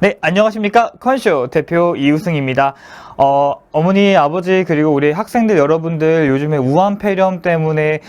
네, 안녕하십니까. 컨쇼 대표 이우승입니다. 어머니, 아버지, 그리고 우리 학생들 여러분들 요즘에 우한 폐렴 때문에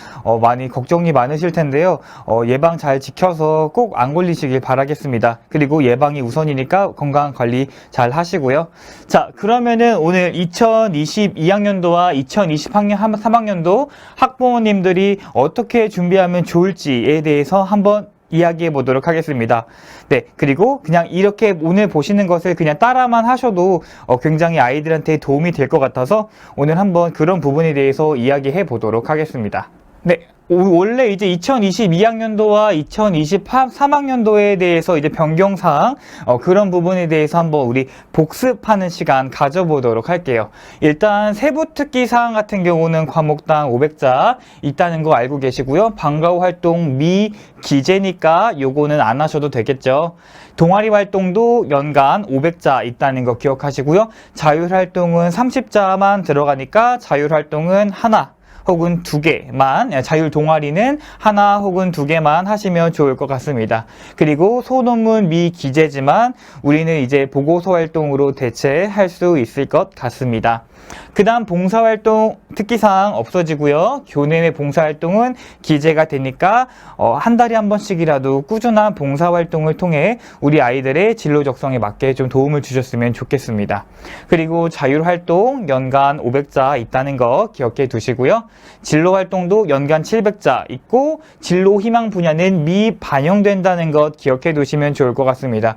많이 걱정이 많으실 텐데요. 예방 잘 지켜서 꼭 안 걸리시길 바라겠습니다. 그리고 예방이 우선이니까 건강 관리 잘 하시고요. 자, 그러면은 오늘 2022학년도와 2023학년도 학부모님들이 어떻게 준비하면 좋을지에 대해서 한번 이야기해 보도록 하겠습니다. 네, 그리고 그냥 이렇게 오늘 보시는 것을 그냥 따라만 하셔도 굉장히 아이들한테 도움이 될 것 같아서 오늘 한번 그런 부분에 대해서 이야기해 보도록 하겠습니다. 네, 원래 이제 2022학년도와 2023학년도에 대해서 이제 변경사항, 그런 부분에 대해서 한번 우리 복습하는 시간 가져보도록 할게요. 일단 세부 특기사항 같은 경우는 과목당 500자 있다는 거 알고 계시고요. 방과후 활동 미기재니까 요거는 안 하셔도 되겠죠. 동아리 활동도 연간 500자 있다는 거 기억하시고요. 자율활동은 30자만 들어가니까 자율활동은 하나 혹은 두 개만, 자율 동아리는 하나 혹은 두 개만 하시면 좋을 것 같습니다. 그리고 소논문 미기재지만 우리는 이제 보고서 활동으로 대체할 수 있을 것 같습니다. 그 다음 봉사활동 특기사항 없어지고요. 교내외 봉사활동은 기재가 되니까 한 달에 한 번씩이라도 꾸준한 봉사활동을 통해 우리 아이들의 진로 적성에 맞게 좀 도움을 주셨으면 좋겠습니다. 그리고 자율활동 연간 500자 있다는 거 기억해 두시고요. 진로활동도 연간 700자 있고 진로 희망 분야는 미반영된다는 것 기억해 두시면 좋을 것 같습니다.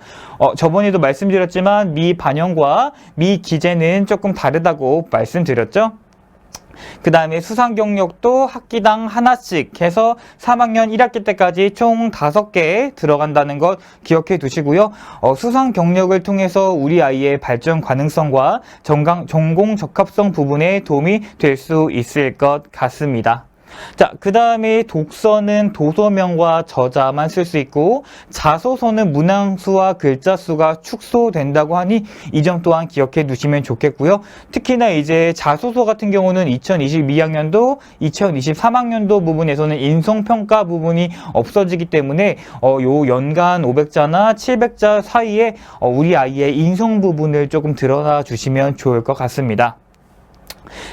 저번에도 말씀드렸지만 미반영과 미기재는 조금 다르다고 말씀드렸죠. 그 다음에 수상 경력도 학기당 하나씩 해서 3학년 1학기 때까지 총 5개 들어간다는 것 기억해 두시고요. 수상 경력을 통해서 우리 아이의 발전 가능성과 전공 적합성 부분에 도움이 될 수 있을 것 같습니다. 자, 그 다음에 독서는 도서명과 저자만 쓸 수 있고 자소서는 문항수와 글자수가 축소된다고 하니 이 점 또한 기억해 두시면 좋겠고요. 특히나 이제 자소서 같은 경우는 2022학년도, 2023학년도 부분에서는 인성평가 부분이 없어지기 때문에 요 연간 500자나 700자 사이에 우리 아이의 인성 부분을 조금 드러나 주시면 좋을 것 같습니다.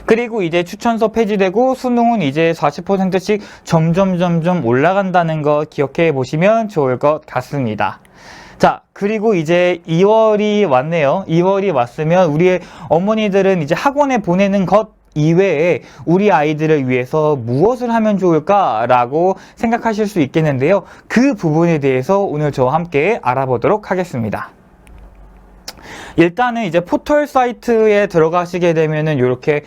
그리고 이제 추천서 폐지되고 수능은 이제 40%씩 점점 올라간다는 거 기억해 보시면 좋을 것 같습니다. 자, 그리고 이제 2월이 왔네요. 2월이 왔으면 우리의 어머니들은 이제 학원에 보내는 것 이외에 우리 아이들을 위해서 무엇을 하면 좋을까라고 생각하실 수 있겠는데요. 그 부분에 대해서 오늘 저와 함께 알아보도록 하겠습니다. 일단은 이제 포털 사이트에 들어가시게 되면은 이렇게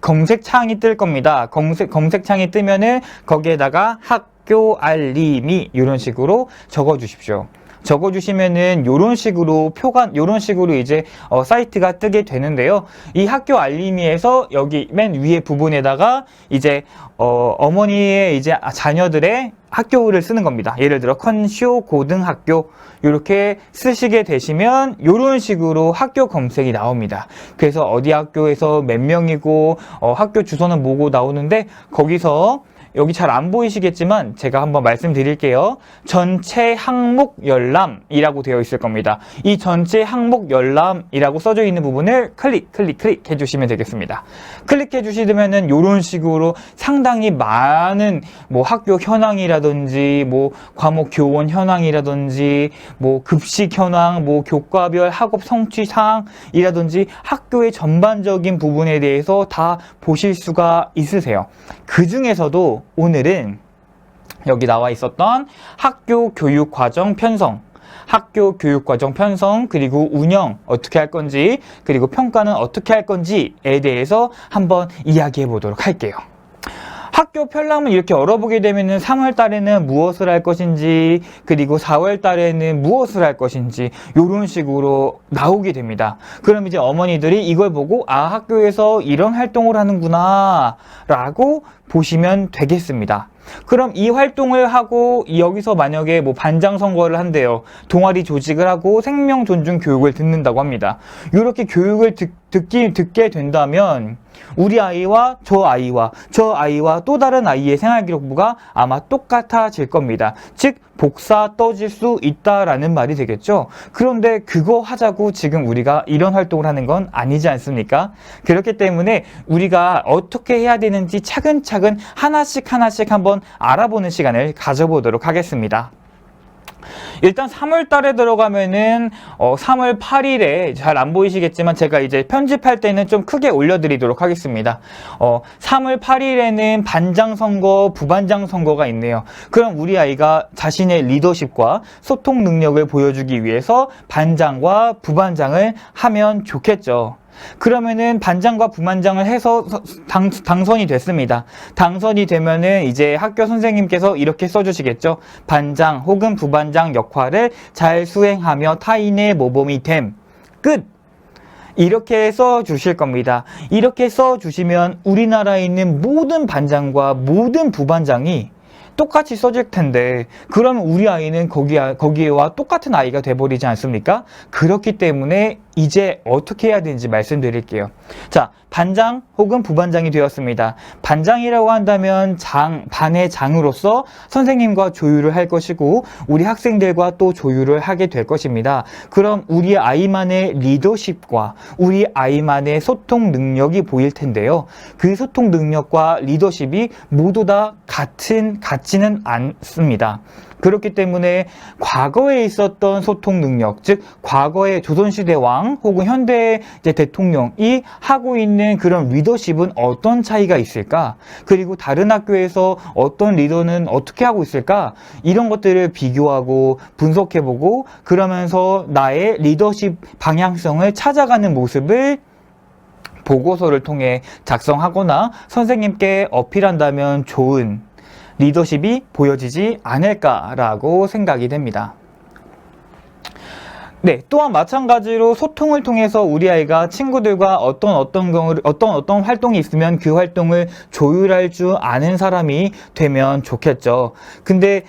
검색창이 뜰 겁니다. 검색창이 뜨면은 거기에다가 학교 알림이 이런 식으로 적어 주십시오. 적어 주시면은 요런 식으로 이제 사이트가 뜨게 되는데요. 이 학교 알림이에서 여기 맨 위에 부분에다가 이제 어머니의 이제 자녀들의 학교를 쓰는 겁니다. 예를 들어 컨쇼 고등학교 이렇게 쓰시게 되시면 이런 식으로 학교 검색이 나옵니다. 그래서 어디 학교에서 몇 명이고 학교 주소는 뭐고 나오는데 거기서 여기 잘 안 보이시겠지만 제가 한번 말씀드릴게요. 전체 항목 열람이라고 되어 있을 겁니다. 이 전체 항목 열람이라고 써져 있는 부분을 클릭 해주시면 되겠습니다. 클릭해 주시면은 이런 식으로 상당히 많은 뭐 학교 현황이라든지 뭐 과목 교원 현황이라든지 뭐 급식 현황, 뭐 교과별 학업 성취 사항이라든지 학교의 전반적인 부분에 대해서 다 보실 수가 있으세요. 그 중에서도 오늘은 여기 나와 있었던 학교 교육과정 편성, 그리고 운영 어떻게 할 건지, 그리고 평가는 어떻게 할 건지에 대해서 한번 이야기해 보도록 할게요. 학교 편람을 이렇게 열어보게 되면은 3월 달에는 무엇을 할 것인지, 그리고 4월 달에는 무엇을 할 것인지 이런 식으로 나오게 됩니다. 그럼 이제 어머니들이 이걸 보고 학교에서 이런 활동을 하는구나 라고 보시면 되겠습니다. 그럼 이 활동을 하고 여기서 만약에 뭐 반장 선거를 한대요. 동아리 조직을 하고 생명 존중 교육을 듣는다고 합니다. 이렇게 교육을 듣게 된다면 우리 아이와 저 아이와 또 다른 아이의 생활기록부가 아마 똑같아질 겁니다. 즉 복사 떠질 수 있다라는 말이 되겠죠. 그런데 그거 하자고 지금 우리가 이런 활동을 하는 건 아니지 않습니까? 그렇기 때문에 우리가 어떻게 해야 되는지 차근차근 하나씩 한번 알아보는 시간을 가져보도록 하겠습니다. 일단 3월 달에 들어가면은 3월 8일에 잘 안 보이시겠지만 제가 이제 편집할 때는 좀 크게 올려드리도록 하겠습니다. 3월 8일에는 반장 선거, 부반장 선거가 있네요. 그럼 우리 아이가 자신의 리더십과 소통 능력을 보여주기 위해서 반장과 부반장을 하면 좋겠죠. 그러면은 반장과 부반장을 해서 당선이 됐습니다. 당선이 되면은 이제 학교 선생님께서 이렇게 써주시겠죠. 반장 혹은 부반장 역할을 잘 수행하며 타인의 모범이 됨. 끝! 이렇게 써주실 겁니다. 이렇게 써주시면 우리나라에 있는 모든 반장과 모든 부반장이 똑같이 써질 텐데 그러면 우리 아이는 거기에와 똑같은 아이가 돼버리지 않습니까? 그렇기 때문에 이제 어떻게 해야 되는지 말씀드릴게요. 자, 반장 혹은 부반장이 되었습니다. 반장이라고 한다면 반의 장으로서 선생님과 조율을 할 것이고 우리 학생들과 또 조율을 하게 될 것입니다. 그럼 우리 아이만의 리더십과 우리 아이만의 소통 능력이 보일 텐데요. 그 소통 능력과 리더십이 모두 다 같지는 않습니다. 그렇기 때문에 과거에 있었던 소통 능력, 즉 과거의 조선시대 왕 혹은 현대 대통령이 하고 있는 그런 리더십은 어떤 차이가 있을까? 그리고 다른 학교에서 어떤 리더는 어떻게 하고 있을까? 이런 것들을 비교하고 분석해보고 그러면서 나의 리더십 방향성을 찾아가는 모습을 보고서를 통해 작성하거나 선생님께 어필한다면 좋은 리더십이 보여지지 않을까라고 생각이 됩니다. 네, 또한 마찬가지로 소통을 통해서 우리 아이가 친구들과 어떤 활동이 있으면 그 활동을 조율할 줄 아는 사람이 되면 좋겠죠. 근데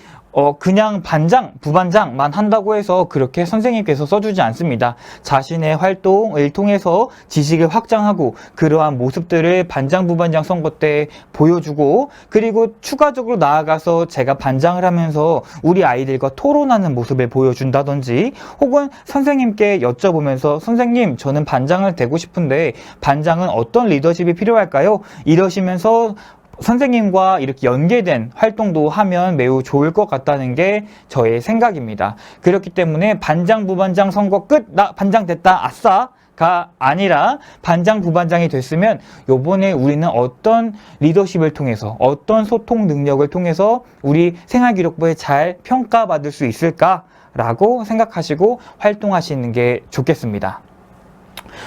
그냥 반장, 부반장만 한다고 해서 그렇게 선생님께서 써주지 않습니다. 자신의 활동을 통해서 지식을 확장하고 그러한 모습들을 반장, 부반장 선거 때 보여주고 그리고 추가적으로 나아가서 제가 반장을 하면서 우리 아이들과 토론하는 모습을 보여준다든지 혹은 선생님께 여쭤보면서 선생님, 저는 반장을 되고 싶은데 반장은 어떤 리더십이 필요할까요? 이러시면서 선생님과 이렇게 연계된 활동도 하면 매우 좋을 것 같다는 게 저의 생각입니다. 그렇기 때문에 반장, 부반장 선거 끝! 나 반장 됐다! 아싸! 가 아니라 반장, 부반장이 됐으면 요번에 우리는 어떤 리더십을 통해서 어떤 소통 능력을 통해서 우리 생활기록부에 잘 평가받을 수 있을까? 라고 생각하시고 활동하시는 게 좋겠습니다.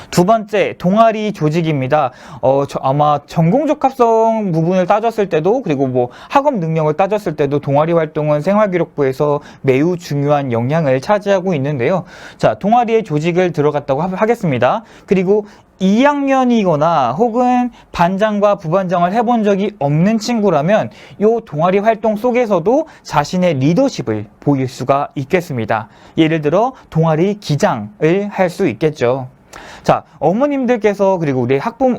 두 번째, 동아리 조직입니다. 아마 전공적 합성 부분을 따졌을 때도 그리고 뭐 학업 능력을 따졌을 때도 동아리 활동은 생활기록부에서 매우 중요한 영향을 차지하고 있는데요. 자, 동아리의 조직을 들어갔다고 하겠습니다. 그리고 2학년이거나 혹은 반장과 부반장을 해본 적이 없는 친구라면 이 동아리 활동 속에서도 자신의 리더십을 보일 수가 있겠습니다. 예를 들어 동아리 기장을 할 수 있겠죠. 자, 어머님들께서 그리고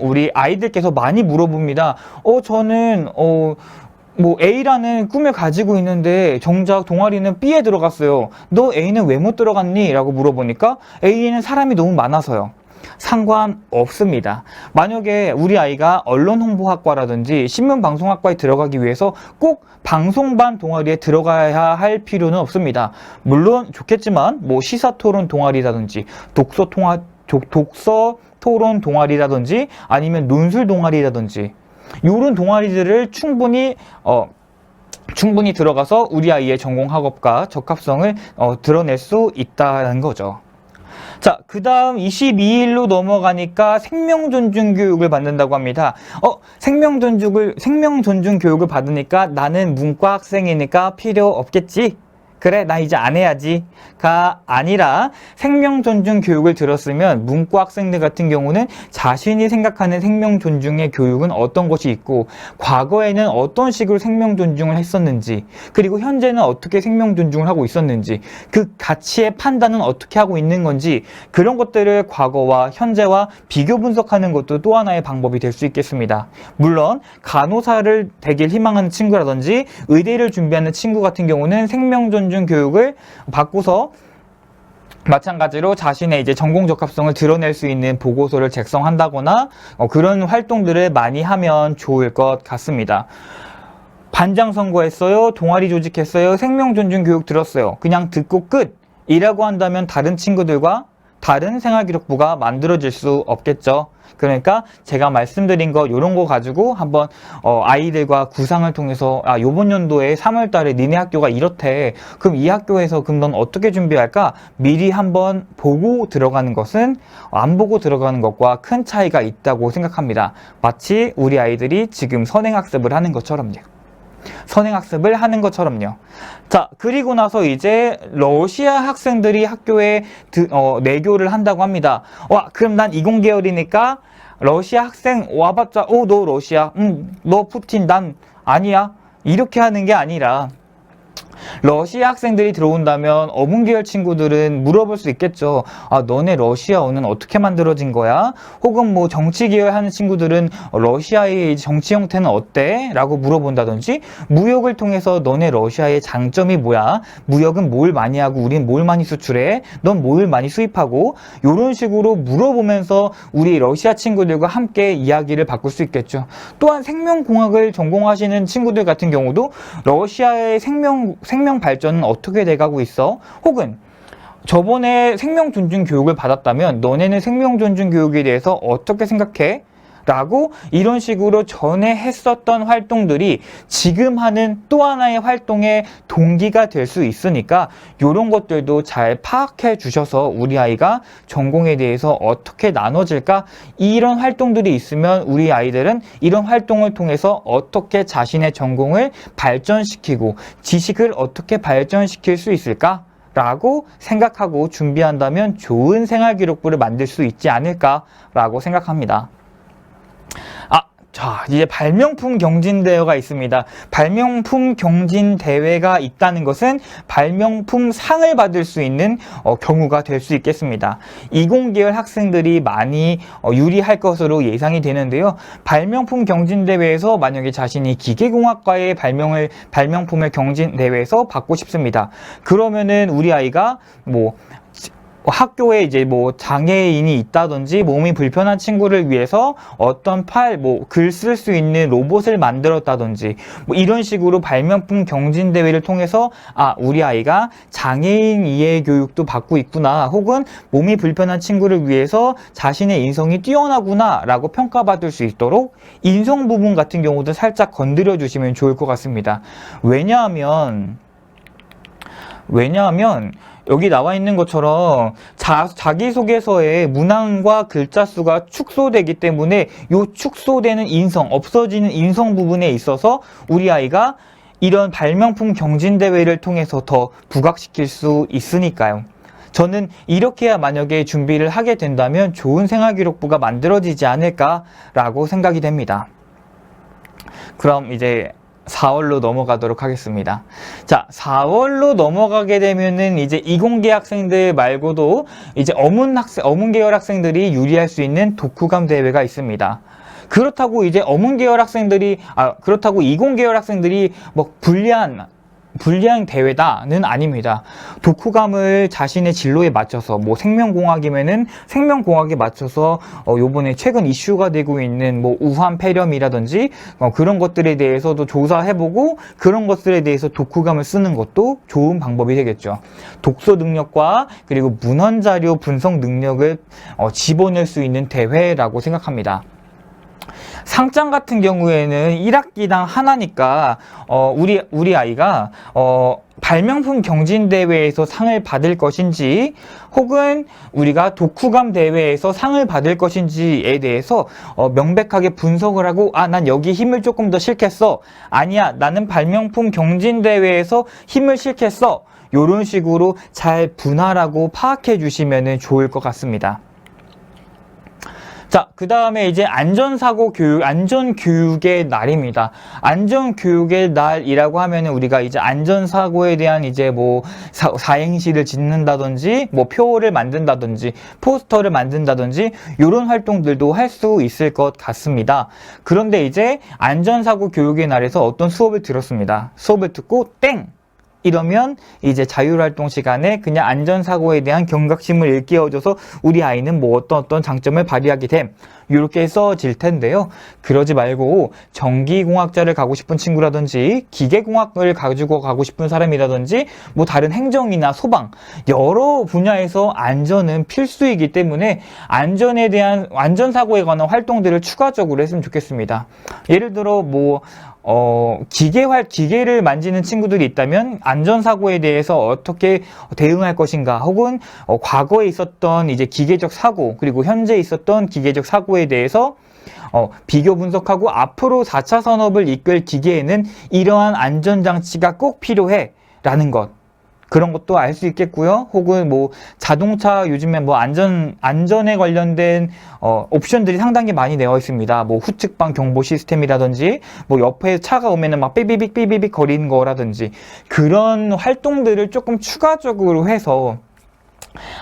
우리 아이들께서 많이 물어봅니다. 저는 뭐 A라는 꿈을 가지고 있는데 정작 동아리는 B에 들어갔어요. 너 A는 왜 못 들어갔니? 라고 물어보니까 A에는 사람이 너무 많아서요. 상관없습니다. 만약에 우리 아이가 언론홍보학과라든지 신문방송학과에 들어가기 위해서 꼭 방송반 동아리에 들어가야 할 필요는 없습니다. 물론 좋겠지만 뭐 시사토론 동아리라든지 독서 토론 동아리라든지 아니면 논술 동아리라든지 이런 동아리들을 충분히 들어가서 우리 아이의 전공 학업과 적합성을 드러낼 수 있다는 거죠. 자, 그 다음 22일로 넘어가니까 생명존중 교육을 받는다고 합니다. 생명존중 교육을 받으니까 나는 문과 학생이니까 필요 없겠지? 그래 나 이제 안 해야지가 아니라 생명 존중 교육을 들었으면 문과 학생들 같은 경우는 자신이 생각하는 생명 존중의 교육은 어떤 것이 있고 과거에는 어떤 식으로 생명 존중을 했었는지 그리고 현재는 어떻게 생명 존중을 하고 있었는지 그 가치의 판단은 어떻게 하고 있는 건지 그런 것들을 과거와 현재와 비교 분석하는 것도 또 하나의 방법이 될 수 있겠습니다. 물론 간호사를 되길 희망하는 친구라든지 의대를 준비하는 친구 같은 경우는 생명 존중 교육을 받고서 마찬가지로 자신의 이제 전공 적합성을 드러낼 수 있는 보고서를 작성한다거나 그런 활동들을 많이 하면 좋을 것 같습니다. 반장 선거했어요, 동아리 조직했어요, 생명 존중 교육 들었어요. 그냥 듣고 끝이라고 한다면 다른 친구들과 다른 생활기록부가 만들어질 수 없겠죠. 그러니까 제가 말씀드린 거 이런 거 가지고 한번 아이들과 구상을 통해서 요번 연도에 3월 달에 니네 학교가 이렇대. 그럼 이 학교에서 그럼 넌 어떻게 준비할까? 미리 한번 보고 들어가는 것은 안 보고 들어가는 것과 큰 차이가 있다고 생각합니다. 마치 우리 아이들이 지금 선행학습을 하는 것처럼요. 선행학습을 하는 것처럼요. 자, 그리고 나서 이제 러시아 학생들이 학교에 내교를 한다고 합니다. 와, 그럼 난 이공계열이니까 러시아 학생 와봤자 너 러시아, 너 푸틴, 난 아니야. 이렇게 하는 게 아니라 러시아 학생들이 들어온다면 어문계열 친구들은 물어볼 수 있겠죠. 너네 러시아어는 어떻게 만들어진 거야? 혹은 뭐 정치계열 하는 친구들은 러시아의 정치 형태는 어때? 라고 물어본다든지 무역을 통해서 너네 러시아의 장점이 뭐야? 무역은 뭘 많이 하고 우린 뭘 많이 수출해? 넌 뭘 많이 수입하고? 이런 식으로 물어보면서 우리 러시아 친구들과 함께 이야기를 바꿀 수 있겠죠. 또한 생명공학을 전공하시는 친구들 같은 경우도 러시아의 생명 발전은 어떻게 돼가고 있어? 혹은 저번에 생명 존중 교육을 받았다면 너네는 생명 존중 교육에 대해서 어떻게 생각해? 라고 이런 식으로 전에 했었던 활동들이 지금 하는 또 하나의 활동의 동기가 될 수 있으니까 이런 것들도 잘 파악해 주셔서 우리 아이가 전공에 대해서 어떻게 나눠질까? 이런 활동들이 있으면 우리 아이들은 이런 활동을 통해서 어떻게 자신의 전공을 발전시키고 지식을 어떻게 발전시킬 수 있을까? 라고 생각하고 준비한다면 좋은 생활기록부를 만들 수 있지 않을까라고 생각합니다. 자, 이제 발명품 경진대회가 있습니다. 발명품 경진대회가 있다는 것은 발명품 상을 받을 수 있는 경우가 될 수 있겠습니다. 이공계열 학생들이 많이 유리할 것으로 예상이 되는데요. 발명품 경진대회에서 만약에 자신이 기계공학과의 발명품을 경진대회에서 받고 싶습니다. 그러면은 우리 아이가 학교에 이제 장애인이 있다든지 몸이 불편한 친구를 위해서 어떤 글 쓸 수 있는 로봇을 만들었다든지 이런 식으로 발명품 경진대회를 통해서 우리 아이가 장애인 이해 교육도 받고 있구나, 혹은 몸이 불편한 친구를 위해서 자신의 인성이 뛰어나구나 라고 평가받을 수 있도록 인성 부분 같은 경우도 살짝 건드려 주시면 좋을 것 같습니다. 왜냐하면 여기 나와 있는 것처럼 자기소개서의 문항과 글자 수가 축소되기 때문에 이 축소되는 인성, 없어지는 인성 부분에 있어서 우리 아이가 이런 발명품 경진대회를 통해서 더 부각시킬 수 있으니까요. 저는 이렇게 만약에 준비를 하게 된다면 좋은 생활기록부가 만들어지지 않을까라고 생각이 됩니다. 그럼 이제 4월로 넘어가도록 하겠습니다. 자, 4월로 넘어가게 되면은 이제 이공계 학생들 말고도 이제 어문계열 학생들이 유리할 수 있는 독후감 대회가 있습니다. 그렇다고 이제 그렇다고 이공계열 학생들이 불리한 대회다는 아닙니다. 독후감을 자신의 진로에 맞춰서 생명공학이면은 생명공학에 맞춰서 요번에 최근 이슈가 되고 있는 우한 폐렴이라든지 그런 것들에 대해서도 조사해보고 그런 것들에 대해서 독후감을 쓰는 것도 좋은 방법이 되겠죠. 독서 능력과 그리고 문헌 자료 분석 능력을 집어낼 수 있는 대회라고 생각합니다. 상장 같은 경우에는 1학기당 하나니까 우리 아이가 발명품 경진대회에서 상을 받을 것인지 혹은 우리가 독후감 대회에서 상을 받을 것인지에 대해서 명백하게 분석을 하고 난 여기 힘을 조금 더 실겠어, 아니야 나는 발명품 경진대회에서 힘을 실겠어, 이런 식으로 잘 분할하고 파악해 주시면 좋을 것 같습니다. 자, 그 다음에 이제 안전사고 교육, 안전교육의 날입니다. 안전교육의 날이라고 하면은 우리가 이제 안전사고에 대한 이제 뭐 사행시를 짓는다든지, 뭐 표를 만든다든지, 포스터를 만든다든지, 이런 활동들도 할 수 있을 것 같습니다. 그런데 이제 안전사고 교육의 날에서 어떤 수업을 들었습니다. 수업을 듣고 땡! 이러면 이제 자율활동 시간에 그냥 안전사고에 대한 경각심을 일깨워줘서 우리 아이는 뭐 어떤 장점을 발휘하게 됨, 이렇게 써질 텐데요. 그러지 말고 전기공학자를 가고 싶은 친구라든지 기계공학을 가지고 가고 싶은 사람이라든지 뭐 다른 행정이나 소방 여러 분야에서 안전은 필수이기 때문에 안전에 대한 안전사고에 관한 활동들을 추가적으로 했으면 좋겠습니다. 예를 들어 뭐 기계를 만지는 친구들이 있다면 안전사고에 대해서 어떻게 대응할 것인가, 혹은 과거에 있었던 이제 기계적 사고, 그리고 현재 있었던 기계적 사고에 대해서 비교 분석하고 앞으로 4차 산업을 이끌 기계에는 이러한 안전장치가 꼭 필요해 라는 것, 그런 것도 알 수 있겠고요. 혹은 뭐 자동차 요즘에 뭐 안전에 관련된 옵션들이 상당히 많이 되어 있습니다. 뭐 후측방 경보 시스템이라든지, 뭐 옆에 차가 오면은 막 삐비빅 거리는 거라든지, 그런 활동들을 조금 추가적으로 해서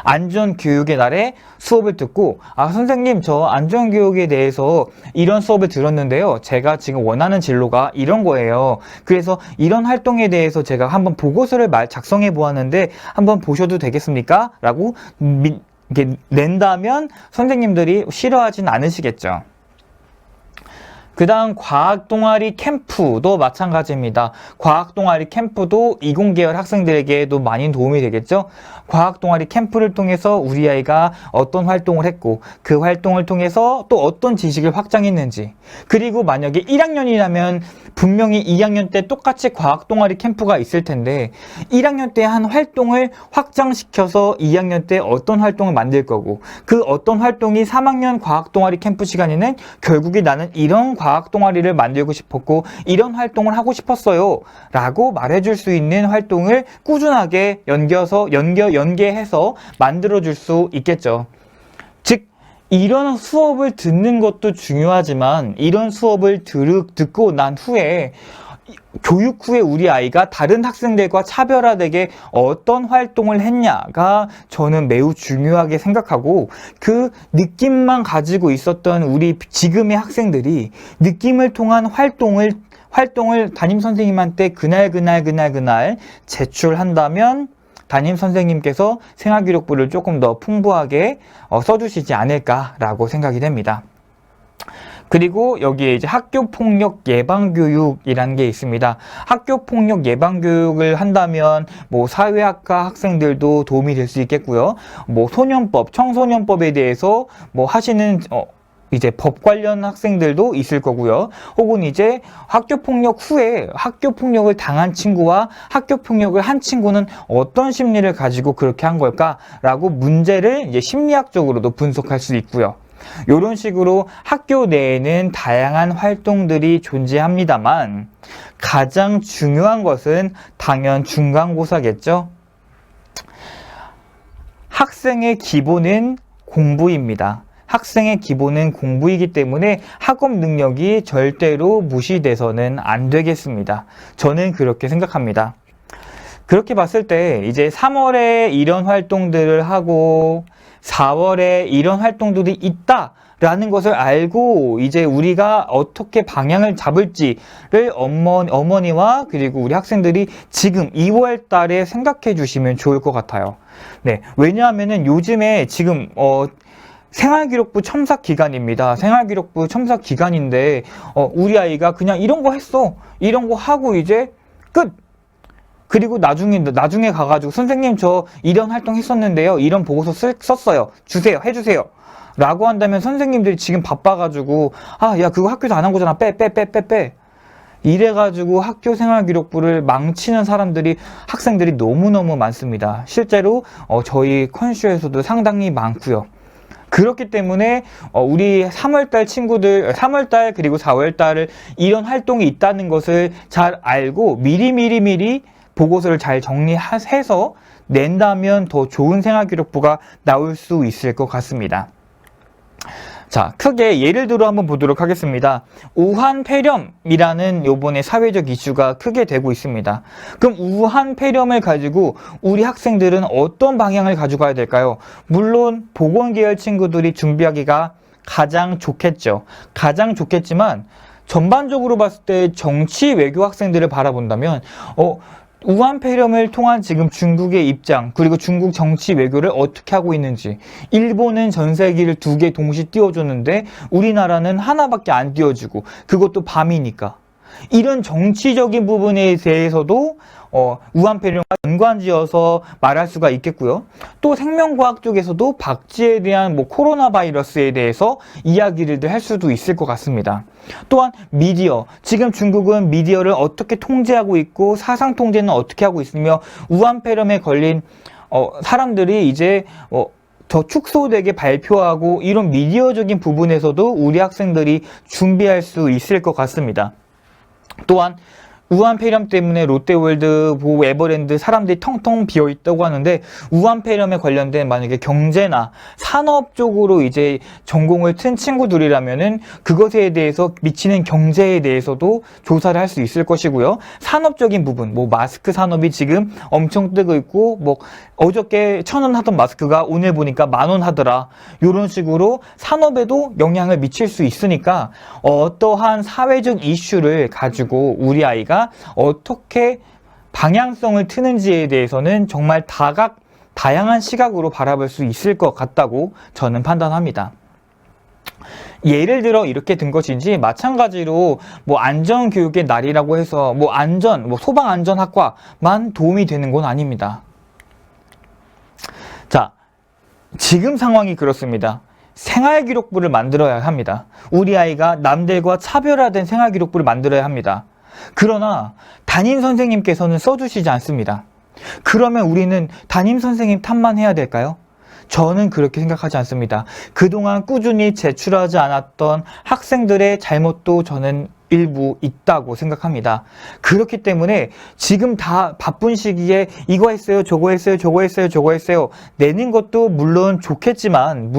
안전교육의 날에 수업을 듣고, 아 선생님, 저 안전교육에 대해서 이런 수업을 들었는데요, 제가 지금 원하는 진로가 이런 거예요. 그래서 이런 활동에 대해서 제가 한번 보고서를 작성해 보았는데 한번 보셔도 되겠습니까? 라고 이렇게 낸다면 선생님들이 싫어하진 않으시겠죠. 그 다음 과학동아리 캠프도 마찬가지입니다. 과학동아리 캠프도 이공계열 학생들에게도 많이 도움이 되겠죠. 과학동아리 캠프를 통해서 우리 아이가 어떤 활동을 했고, 그 활동을 통해서 또 어떤 지식을 확장했는지, 그리고 만약에 1학년이라면 분명히 2학년 때 똑같이 과학동아리 캠프가 있을 텐데 1학년 때 한 활동을 확장시켜서 2학년 때 어떤 활동을 만들 거고, 그 어떤 활동이 3학년 과학동아리 캠프 시간에는 결국에 나는 이런 과학동아리를 만들고 싶었고 이런 활동을 하고 싶었어요 라고 말해줄 수 있는 활동을 꾸준하게 연계해서 만들어줄 수 있겠죠. 즉 이런 수업을 듣는 것도 중요하지만, 이런 수업을 듣고 난 후에 교육 후에 우리 아이가 다른 학생들과 차별화되게 어떤 활동을 했냐가 저는 매우 중요하게 생각하고, 그 느낌만 가지고 있었던 우리 지금의 학생들이 느낌을 통한 활동을 담임 선생님한테 그날 제출한다면 담임 선생님께서 생활기록부를 조금 더 풍부하게 써주시지 않을까라고 생각이 됩니다. 그리고 여기에 이제 학교폭력 예방교육이라는 게 있습니다. 학교폭력 예방교육을 한다면 뭐 사회학과 학생들도 도움이 될 수 있겠고요. 뭐 청소년법에 대해서 뭐 하시는 이제 법 관련 학생들도 있을 거고요. 혹은 이제 학교폭력 후에 학교폭력을 당한 친구와 학교폭력을 한 친구는 어떤 심리를 가지고 그렇게 한 걸까라고 문제를 이제 심리학적으로도 분석할 수 있고요. 이런 식으로 학교 내에는 다양한 활동들이 존재합니다만 가장 중요한 것은 당연 중간고사겠죠. 학생의 기본은 공부입니다. 학생의 기본은 공부이기 때문에 학업 능력이 절대로 무시돼서는 안 되겠습니다. 저는 그렇게 생각합니다. 그렇게 봤을 때 이제 3월에 이런 활동들을 하고 4월에 이런 활동들이 있다라는 것을 알고 이제 우리가 어떻게 방향을 잡을지를 어머니와 그리고 우리 학생들이 지금 2월 달에 생각해 주시면 좋을 것 같아요. 네, 왜냐하면은 요즘에 지금 생활기록부 첨삭 기간입니다. 생활기록부 첨삭 기간인데 우리 아이가 그냥 이런 거 했어, 이런 거 하고 이제 끝. 그리고 나중에 가가지고 선생님 저 이런 활동 했었는데요, 이런 보고서 썼어요, 해주세요 라고 한다면 선생님들이 지금 바빠가지고 야 그거 학교에서 안 한 거잖아, 빼 이래가지고 학교 생활기록부를 망치는 학생들이 너무너무 많습니다. 실제로 저희 컨쇼에서도 상당히 많고요. 그렇기 때문에 우리 3월달 친구들 3월달 그리고 4월달을 이런 활동이 있다는 것을 잘 알고 미리 보고서를 잘 정리해서 낸다면 더 좋은 생활기록부가 나올 수 있을 것 같습니다. 자, 크게 예를 들어 한번 보도록 하겠습니다. 우한 폐렴이라는 요번에 사회적 이슈가 크게 되고 있습니다. 그럼 우한 폐렴을 가지고 우리 학생들은 어떤 방향을 가져가야 될까요? 물론 보건계열 친구들이 준비하기가 가장 좋겠죠. 가장 좋겠지만 전반적으로 봤을 때 정치 외교 학생들을 바라본다면 우한 폐렴을 통한 지금 중국의 입장, 그리고 중국 정치 외교를 어떻게 하고 있는지, 일본은 전세기를 2개 동시 띄워줬는데 우리나라는 하나밖에 안 띄워주고, 그것도 밤이니까. 이런 정치적인 부분에 대해서도 우한 폐렴과 연관지어서 말할 수가 있겠고요. 또 생명과학 쪽에서도 박쥐에 대한 코로나 바이러스에 대해서 이야기를 할 수도 있을 것 같습니다. 또한 미디어, 지금 중국은 미디어를 어떻게 통제하고 있고 사상 통제는 어떻게 하고 있으며 우한 폐렴에 걸린 사람들이 이제 더 축소되게 발표하고, 이런 미디어적인 부분에서도 우리 학생들이 준비할 수 있을 것 같습니다. 또한 우한 폐렴 때문에 롯데월드, 에버랜드 사람들이 텅텅 비어 있다고 하는데, 우한 폐렴에 관련된 만약에 경제나 산업 쪽으로 이제 전공을 튼 친구들이라면은 그것에 대해서 미치는 경제에 대해서도 조사를 할 수 있을 것이고요. 산업적인 부분, 마스크 산업이 지금 엄청 뜨고 있고, 어저께 1,000원 하던 마스크가 오늘 보니까 10,000원 하더라. 이런 식으로 산업에도 영향을 미칠 수 있으니까 어떠한 사회적 이슈를 가지고 우리 아이가 어떻게 방향성을 트는지에 대해서는 정말 다양한 시각으로 바라볼 수 있을 것 같다고 저는 판단합니다. 예를 들어 이렇게 든 것인지, 마찬가지로 안전교육의 날이라고 해서 소방안전학과만 도움이 되는 건 아닙니다. 자, 지금 상황이 그렇습니다. 생활기록부를 만들어야 합니다. 우리 아이가 남들과 차별화된 생활기록부를 만들어야 합니다. 그러나 담임 선생님께서는 써주시지 않습니다. 그러면 우리는 담임 선생님 탓만 해야 될까요? 저는 그렇게 생각하지 않습니다. 그동안 꾸준히 제출하지 않았던 학생들의 잘못도 저는 일부 있다고 생각합니다. 그렇기 때문에 지금 다 바쁜 시기에 이거 했어요, 저거 했어요, 저거 했어요, 저거 했어요 내는 것도 물론 좋겠지만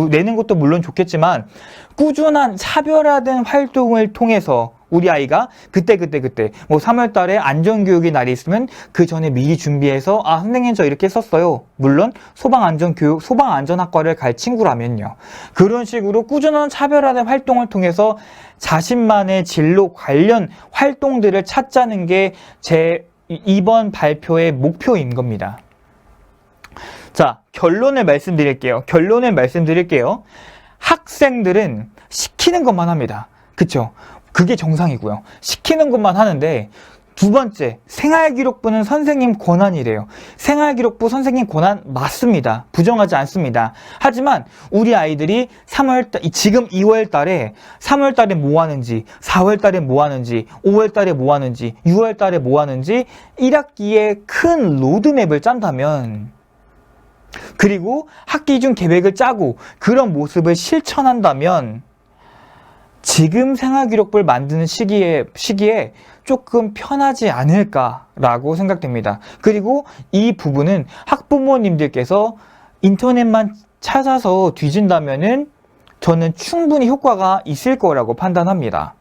꾸준한 차별화된 활동을 통해서 우리 아이가 그때 3월 달에 안전교육의 날이 있으면 그 전에 미리 준비해서 선생님 저 이렇게 썼어요. 물론 소방안전학과를 갈 친구라면요. 그런 식으로 꾸준한 차별화된 활동을 통해서 자신만의 진로 관련 활동들을 찾자는 게 제 이번 발표의 목표인 겁니다. 자, 결론을 말씀드릴게요. 학생들은 시키는 것만 합니다. 그쵸? 그게 정상이고요. 시키는 것만 하는데, 두 번째, 생활기록부는 선생님 권한이래요. 생활기록부 선생님 권한 맞습니다. 부정하지 않습니다. 하지만 우리 아이들이 지금 2월달에 3월달에 뭐 하는지, 4월달에 뭐 하는지, 5월달에 뭐 하는지, 6월달에 뭐 하는지 1학기에 큰 로드맵을 짠다면, 그리고 학기 중 계획을 짜고 그런 모습을 실천한다면 지금 생활기록부를 만드는 시기에 조금 편하지 않을까라고 생각됩니다. 그리고 이 부분은 학부모님들께서 인터넷만 찾아서 뒤진다면은 저는 충분히 효과가 있을 거라고 판단합니다.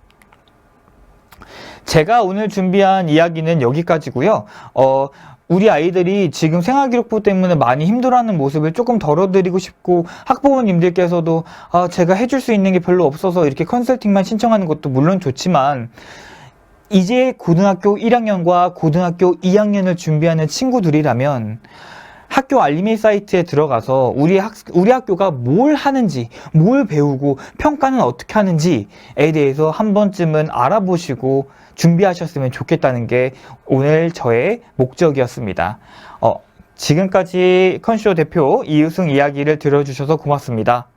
제가 오늘 준비한 이야기는 여기까지고요. 우리 아이들이 지금 생활기록부 때문에 많이 힘들어하는 모습을 조금 덜어드리고 싶고, 학부모님들께서도 제가 해줄 수 있는 게 별로 없어서 이렇게 컨설팅만 신청하는 것도 물론 좋지만, 이제 고등학교 1학년과 고등학교 2학년을 준비하는 친구들이라면 학교 알림이 사이트에 들어가서 우리 학교가 뭘 하는지, 뭘 배우고 평가는 어떻게 하는지에 대해서 한 번쯤은 알아보시고 준비하셨으면 좋겠다는 게 오늘 저의 목적이었습니다. 지금까지 컨쇼 대표 이우승 이야기를 들어주셔서 고맙습니다.